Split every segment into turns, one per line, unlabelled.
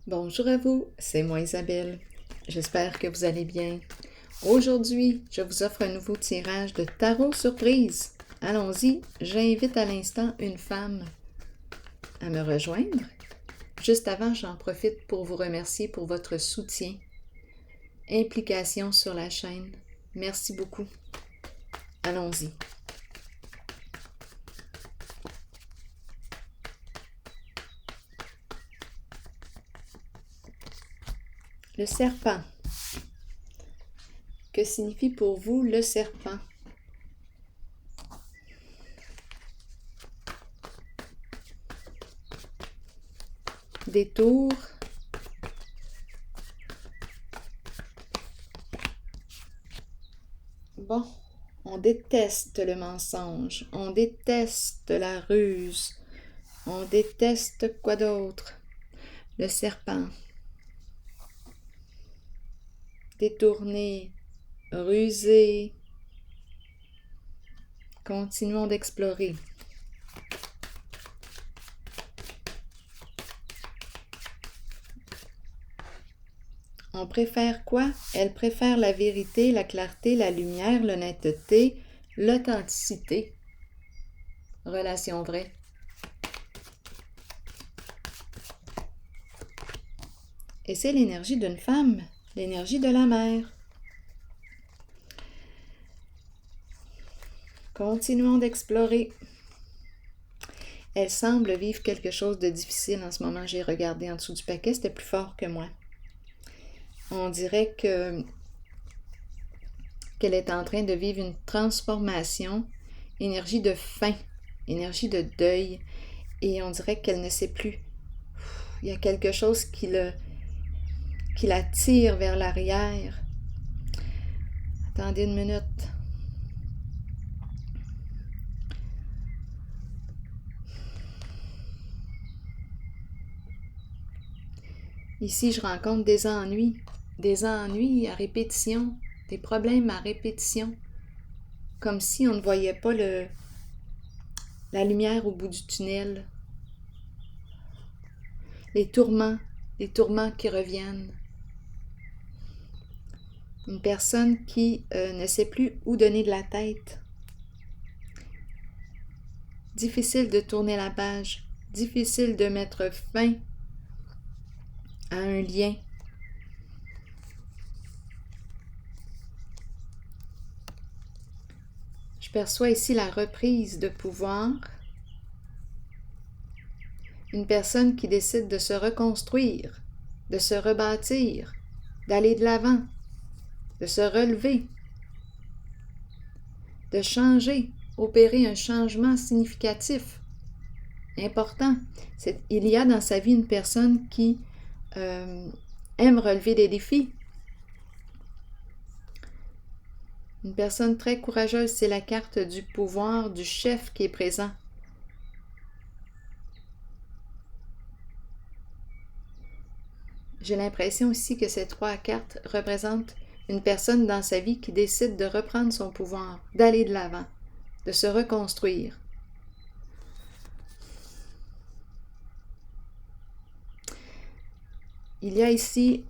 Bonjour à vous, c'est moi Isabelle. J'espère que vous allez bien. Aujourd'hui, je vous offre un nouveau tirage de tarot surprise. Allons-y, j'invite à l'instant une femme à me rejoindre. Juste avant, j'en profite pour vous remercier pour votre soutien, implication sur la chaîne. Merci beaucoup. Allons-y. Le serpent. Que signifie pour vous le serpent? Détour. Bon, on déteste le mensonge, on déteste la ruse, on déteste quoi d'autre? Le serpent. Détourné, rusé. Continuons d'explorer. On préfère quoi? Elle préfère la vérité, la clarté, la lumière, l'honnêteté, l'authenticité. Relation vraie. Et c'est l'énergie d'une femme, l'énergie de la mère. Continuons d'explorer. Elle semble vivre quelque chose de difficile en ce moment. J'ai regardé en dessous du paquet, c'était plus fort que moi. On dirait qu'elle est en train de vivre une transformation, énergie de fin, énergie de deuil, et on dirait qu'elle ne sait plus. Il y a quelque chose qui la tire vers l'arrière. Attendez une minute. Ici, je rencontre des ennuis à répétition, des problèmes à répétition, comme si on ne voyait pas la lumière au bout du tunnel. Les tourments qui reviennent. Une personne qui ne sait plus où donner de la tête. Difficile de tourner la page, difficile de mettre fin à un lien. Je perçois ici la reprise de pouvoir. Une personne qui décide de se reconstruire, de se rebâtir, d'aller de l'avant, de se relever, de changer, opérer un changement significatif, important. Il y a dans sa vie une personne qui aime relever des défis. Une personne très courageuse, c'est la carte du pouvoir, du chef qui est présent. J'ai l'impression aussi que ces trois cartes représentent une personne dans sa vie qui décide de reprendre son pouvoir, d'aller de l'avant, de se reconstruire. Il y a ici,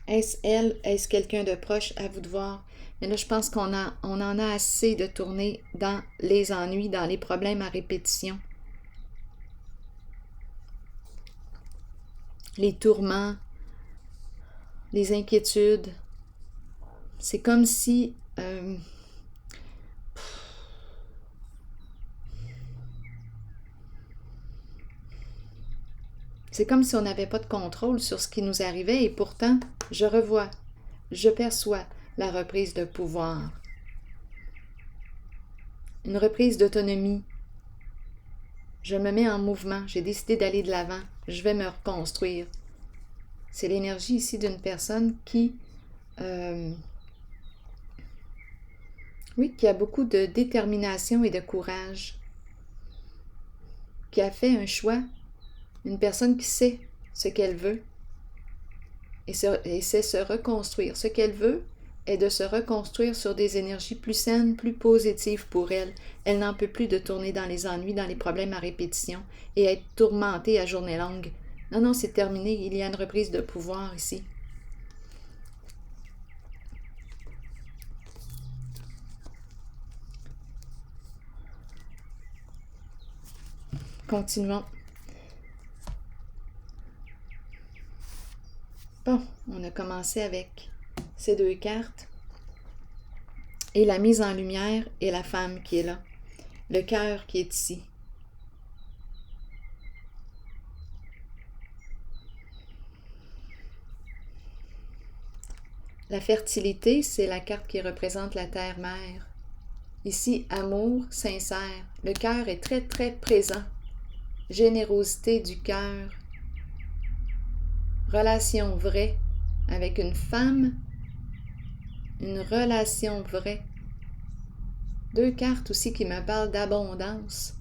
est-ce elle, est-ce quelqu'un de proche, à vous de voir. Mais là, je pense qu'on en a assez de tourner dans les ennuis, dans les problèmes à répétition. Les tourments, les inquiétudes. C'est comme si on n'avait pas de contrôle sur ce qui nous arrivait et pourtant, je perçois la reprise de pouvoir. Une reprise d'autonomie. Je me mets en mouvement, j'ai décidé d'aller de l'avant, je vais me reconstruire. C'est l'énergie ici d'une personne qui a beaucoup de détermination et de courage, qui a fait un choix, une personne qui sait ce qu'elle veut et sait se reconstruire. Ce qu'elle veut est de se reconstruire sur des énergies plus saines, plus positives pour elle. Elle n'en peut plus de tourner dans les ennuis, dans les problèmes à répétition et être tourmentée à journée longue Non, non, c'est terminé. Il y a une reprise de pouvoir ici. Continuons. Bon, on a commencé avec ces deux cartes. Et la mise en lumière et la femme qui est là. Le cœur qui est ici. La fertilité, c'est la carte qui représente la terre-mère. Ici, amour sincère. Le cœur est très, très présent. Générosité du cœur. Relation vraie avec une femme. Une relation vraie. Deux cartes aussi qui me parlent d'abondance,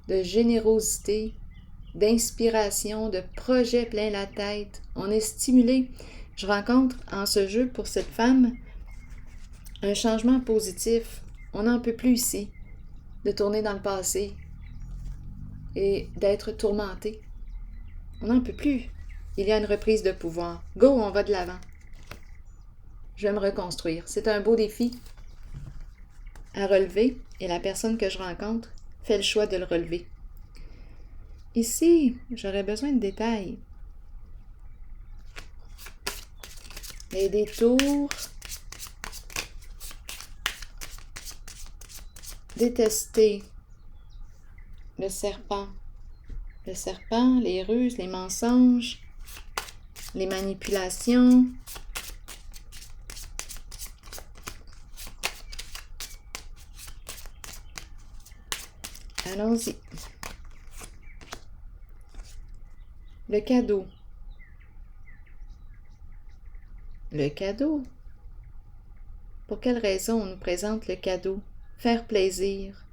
de générosité, d'inspiration, de projets plein la tête. On est stimulé. Je rencontre en ce jeu pour cette femme un changement positif. On n'en peut plus ici de tourner dans le passé et d'être tourmenté. On n'en peut plus. Il y a une reprise de pouvoir. Go, on va de l'avant. Je vais me reconstruire. C'est un beau défi à relever et la personne que je rencontre fait le choix de le relever. Ici, j'aurais besoin de détails. Les détours. Détester. Le serpent. Le serpent, les ruses, les mensonges, les manipulations. Allons-y. Le cadeau. Le cadeau. Pour quelle raison on nous présente le cadeau? Faire plaisir.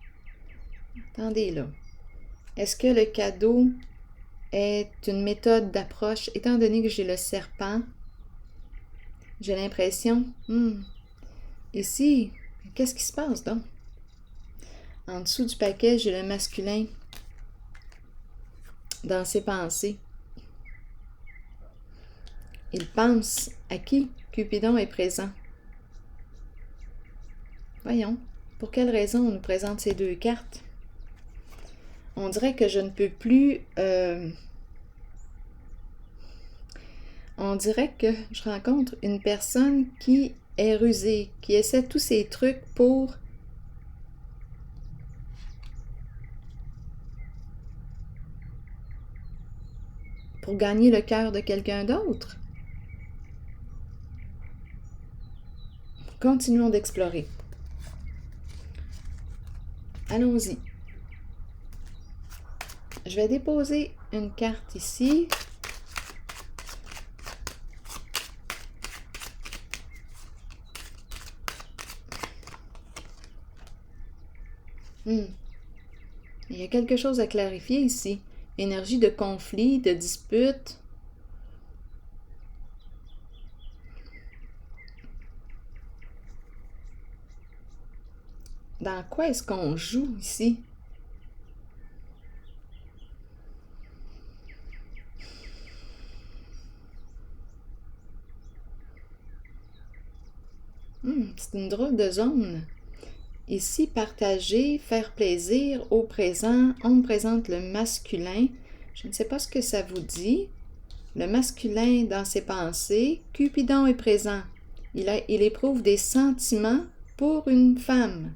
Attendez là. Est-ce que le cadeau est une méthode d'approche? Étant donné que j'ai le serpent, j'ai l'impression, ici, qu'est-ce qui se passe donc? En dessous du paquet, j'ai le masculin dans ses pensées. Il pense à qui Cupidon est présent. Voyons, pour quelle raison on nous présente ces deux cartes? On dirait que je ne peux plus... on dirait que je rencontre une personne qui est rusée, qui essaie tous ses trucs pour gagner le cœur de quelqu'un d'autre. Continuons d'explorer. Allons-y. Je vais déposer une carte ici. Il y a quelque chose à clarifier ici. Énergie de conflit, de dispute. Dans quoi est-ce qu'on joue ici? C'est une drôle de zone. Ici, partager, faire plaisir au présent. On me présente le masculin. Je ne sais pas ce que ça vous dit. Le masculin dans ses pensées. Cupidon est présent. Il éprouve des sentiments pour une femme.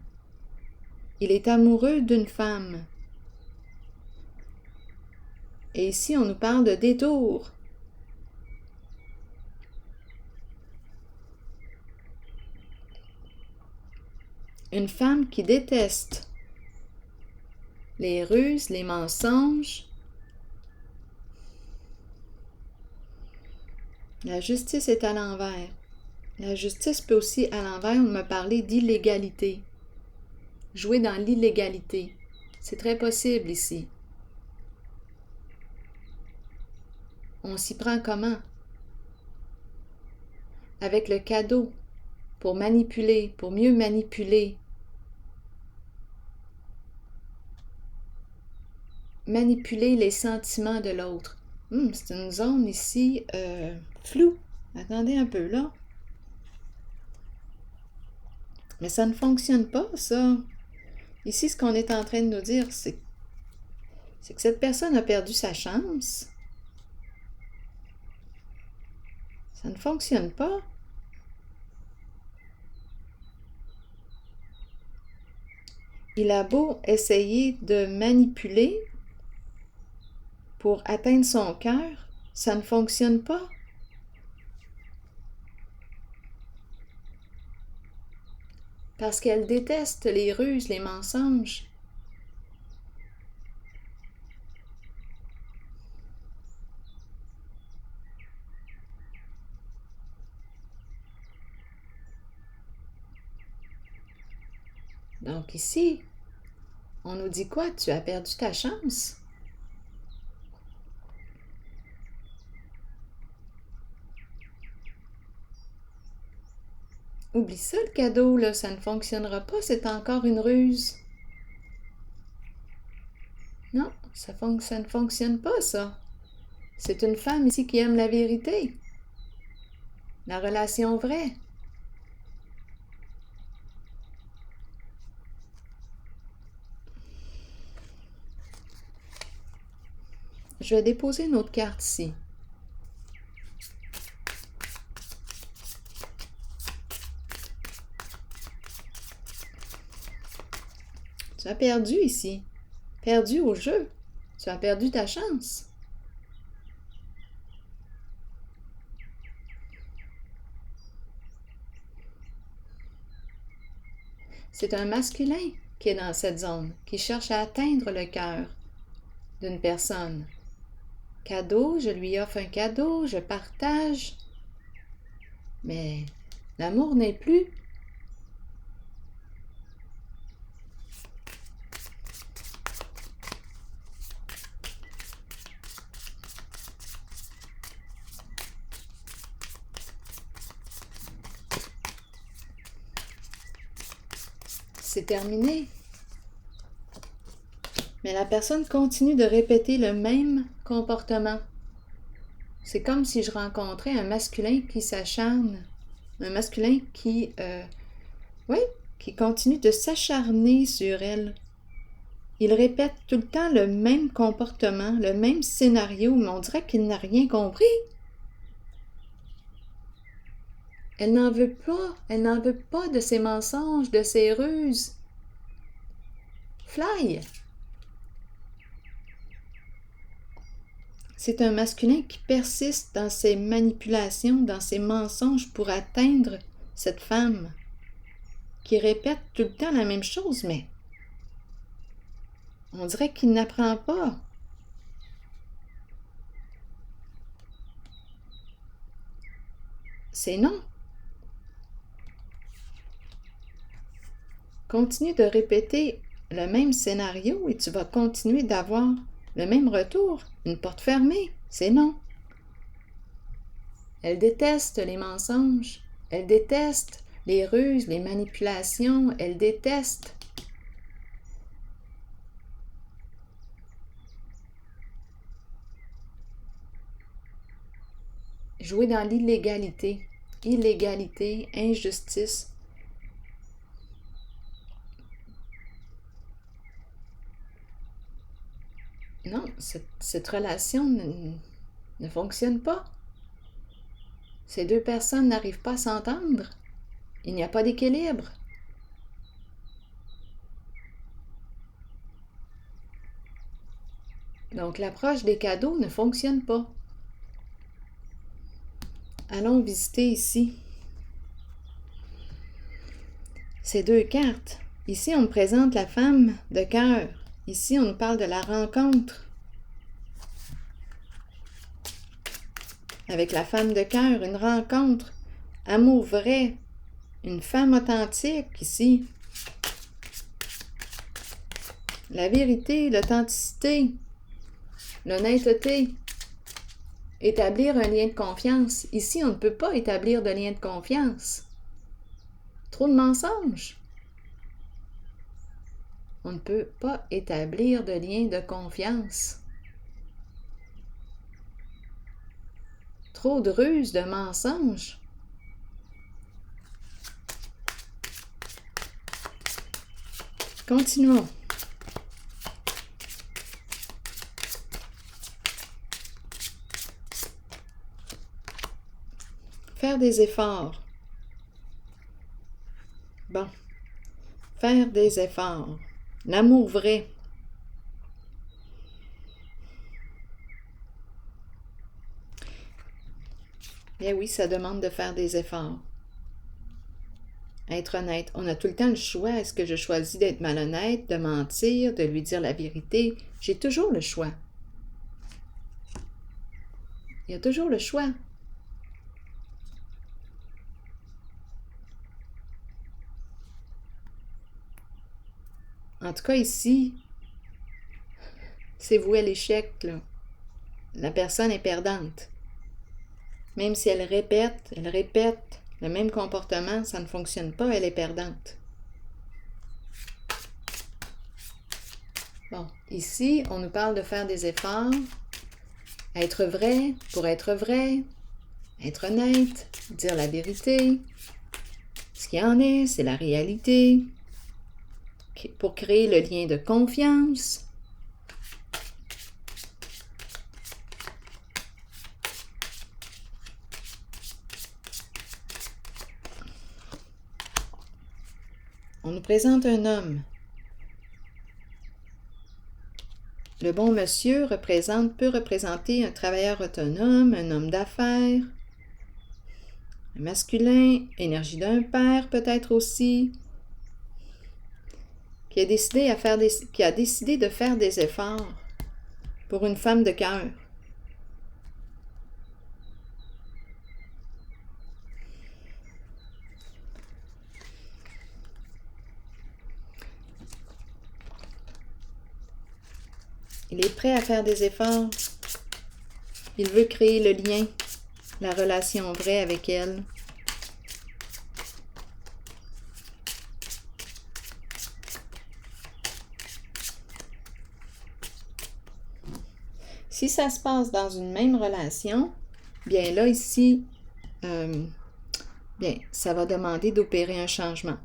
Il est amoureux d'une femme. Et ici, on nous parle de détour. Une femme qui déteste les ruses, les mensonges. La justice est à l'envers. La justice peut aussi, à l'envers, me parler d'illégalité. Jouer dans l'illégalité. C'est très possible ici. On s'y prend comment? Avec le cadeau, pour manipuler, pour mieux manipuler. Manipuler les sentiments de l'autre. C'est une zone ici floue. Attendez un peu là. Mais ça ne fonctionne pas, ça. Ici, ce qu'on est en train de nous dire, c'est que cette personne a perdu sa chance. Ça ne fonctionne pas. Il a beau essayer de manipuler pour atteindre son cœur, ça ne fonctionne pas. Parce qu'elle déteste les ruses, les mensonges. Donc ici, on nous dit quoi? Tu as perdu ta chance. Oublie ça, le cadeau, là, ça ne fonctionnera pas, c'est encore une ruse. Non, ça ne fonctionne pas, ça. C'est une femme ici qui aime la vérité, la relation vraie. Je vais déposer une autre carte ici. Tu as perdu ici. Perdu au jeu. Tu as perdu ta chance. C'est un masculin qui est dans cette zone, qui cherche à atteindre le cœur d'une personne. Cadeau, je lui offre un cadeau, je partage. Mais l'amour n'est plus. C'est terminé. Mais la personne continue de répéter le même comportement. C'est comme si je rencontrais un masculin qui s'acharne. Un masculin qui continue de s'acharner sur elle. Il répète tout le temps le même comportement, le même scénario, mais on dirait qu'il n'a rien compris. Elle n'en veut pas de ses mensonges, de ses ruses. Fly! C'est un masculin qui persiste dans ses manipulations, dans ses mensonges pour atteindre cette femme, qui répète tout le temps la même chose, mais on dirait qu'il n'apprend pas. C'est non. Continue de répéter le même scénario et tu vas continuer d'avoir le même retour. Une porte fermée, c'est non. Elle déteste les mensonges. Elle déteste les ruses, les manipulations. Elle déteste. Jouer dans l'illégalité. Illégalité, injustice. Non, cette relation ne fonctionne pas. Ces deux personnes n'arrivent pas à s'entendre. Il n'y a pas d'équilibre. Donc l'approche des cadeaux ne fonctionne pas. Allons visiter ici ces deux cartes. Ici, on me présente la femme de cœur. Ici, on nous parle de la rencontre avec la femme de cœur, une rencontre, amour vrai, une femme authentique ici. La vérité, l'authenticité, l'honnêteté. Établir un lien de confiance. Ici, on ne peut pas établir de lien de confiance. Trop de mensonges. On ne peut pas établir de lien de confiance. Trop de ruses, de mensonges. Continuons. Faire des efforts. Bon. Faire des efforts. L'amour vrai. Bien oui, ça demande de faire des efforts. Être honnête. On a tout le temps le choix. Est-ce que je choisis d'être malhonnête, de mentir, de lui dire la vérité? J'ai toujours le choix. Il y a toujours le choix. En tout cas, ici, c'est voué à l'échec, là. La personne est perdante. Même si elle répète le même comportement, ça ne fonctionne pas, elle est perdante. Bon, ici, on nous parle de faire des efforts, être vrai pour être vrai, être honnête, dire la vérité. Ce qu'il y en est, c'est la réalité. Pour créer le lien de confiance. On nous présente un homme. Le bon monsieur peut représenter un travailleur autonome, un homme d'affaires, un masculin, énergie d'un père peut-être aussi, qui a décidé de faire des efforts pour une femme de cœur. Il est prêt à faire des efforts. Il veut créer le lien, la relation vraie avec elle. Si ça se passe dans une même relation, bien là, ici, bien, ça va demander d'opérer un changement.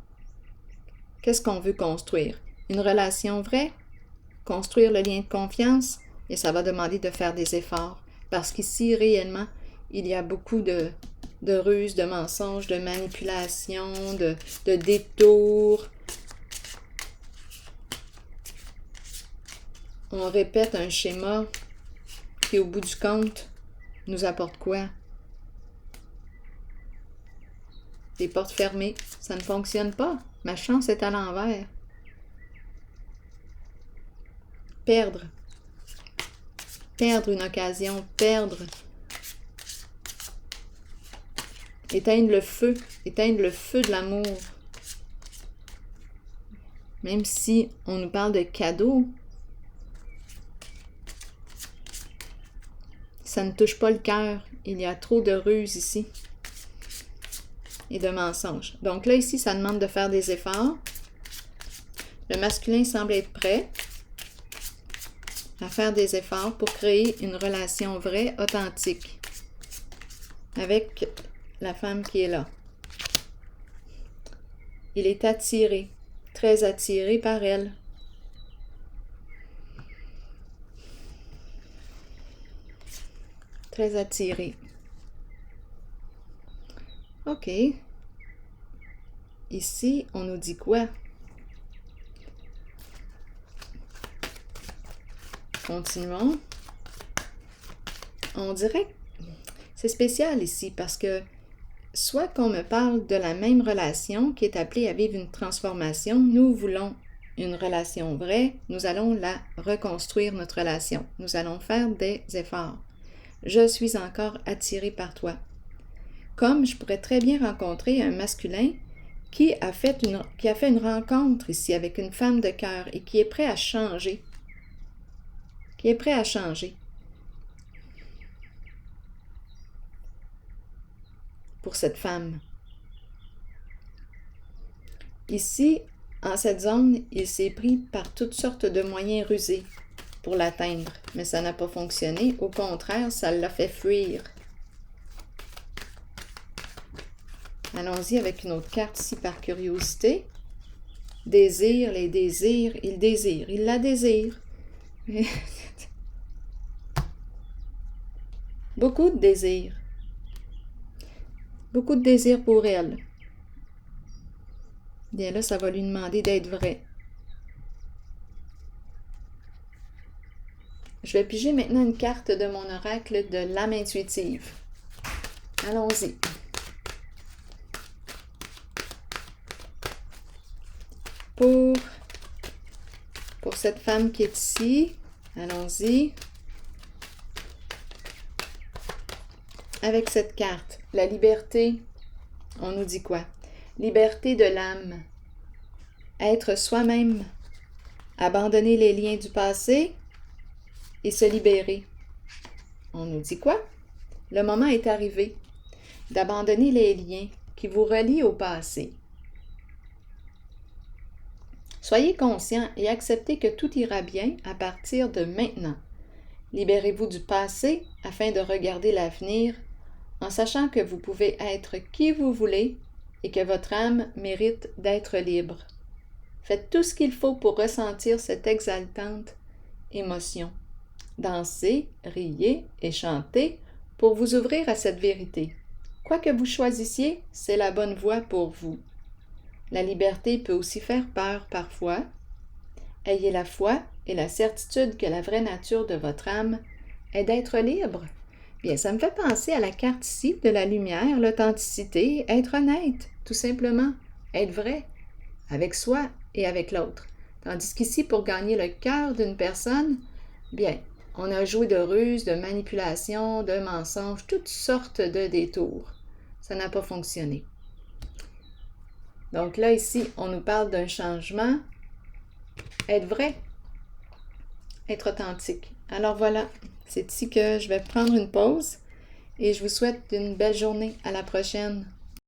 Qu'est-ce qu'on veut construire? Une relation vraie? Construire le lien de confiance? Et ça va demander de faire des efforts. Parce qu'ici, réellement, il y a beaucoup de ruses, de mensonges, de manipulations, de détours. On répète un schéma qui, au bout du compte, nous apporte quoi? Des portes fermées. Ça ne fonctionne pas. Ma chance est à l'envers. Perdre une occasion, éteindre le feu de l'amour. Même si on nous parle de cadeaux, ça ne touche pas le cœur. Il y a trop de ruses ici et de mensonges. Donc là, ici, ça demande de faire des efforts. Le masculin semble être prêt à faire des efforts pour créer une relation vraie, authentique avec la femme qui est là. Il est attiré, très attiré par elle. Très attiré. OK. Ici, on nous dit quoi? Continuons. On dirait que c'est spécial ici parce que soit qu'on me parle de la même relation qui est appelée à vivre une transformation, nous voulons une relation vraie, nous allons la reconstruire, notre relation. Nous allons faire des efforts. Je suis encore attiré par toi. Comme je pourrais très bien rencontrer un masculin qui a fait une rencontre ici avec une femme de cœur et qui est prêt à changer. Pour cette femme. Ici, en cette zone, il s'est pris par toutes sortes de moyens rusés pour l'atteindre, mais ça n'a pas fonctionné. Au contraire, ça l'a fait fuir. Allons-y avec une autre carte ici par curiosité. Désir, les désirs, il désire, il la désire. Beaucoup de désirs. Beaucoup de désirs pour elle. Bien là, ça va lui demander d'être vrai. Je vais piger maintenant une carte de mon oracle de l'âme intuitive. Allons-y. Pour cette femme qui est ici, allons-y. Avec cette carte, la liberté, on nous dit quoi? Liberté de l'âme. Être soi-même. Abandonner les liens du passé et se libérer. On nous dit quoi? Le moment est arrivé d'abandonner les liens qui vous relient au passé. Soyez conscient et acceptez que tout ira bien à partir de maintenant. Libérez-vous du passé afin de regarder l'avenir en sachant que vous pouvez être qui vous voulez et que votre âme mérite d'être libre. Faites tout ce qu'il faut pour ressentir cette exaltante émotion. Dansez, riez et chantez pour vous ouvrir à cette vérité. Quoi que vous choisissiez, c'est la bonne voie pour vous. La liberté peut aussi faire peur parfois. Ayez la foi et la certitude que la vraie nature de votre âme est d'être libre. Bien, ça me fait penser à la carte ici de la lumière, l'authenticité, être honnête, tout simplement, être vrai, avec soi et avec l'autre. Tandis qu'ici, pour gagner le cœur d'une personne, bien, on a joué de ruses, de manipulations, de mensonges, toutes sortes de détours. Ça n'a pas fonctionné. Donc là, ici, on nous parle d'un changement. Être vrai, être authentique. Alors voilà, c'est ici que je vais prendre une pause et je vous souhaite une belle journée. À la prochaine.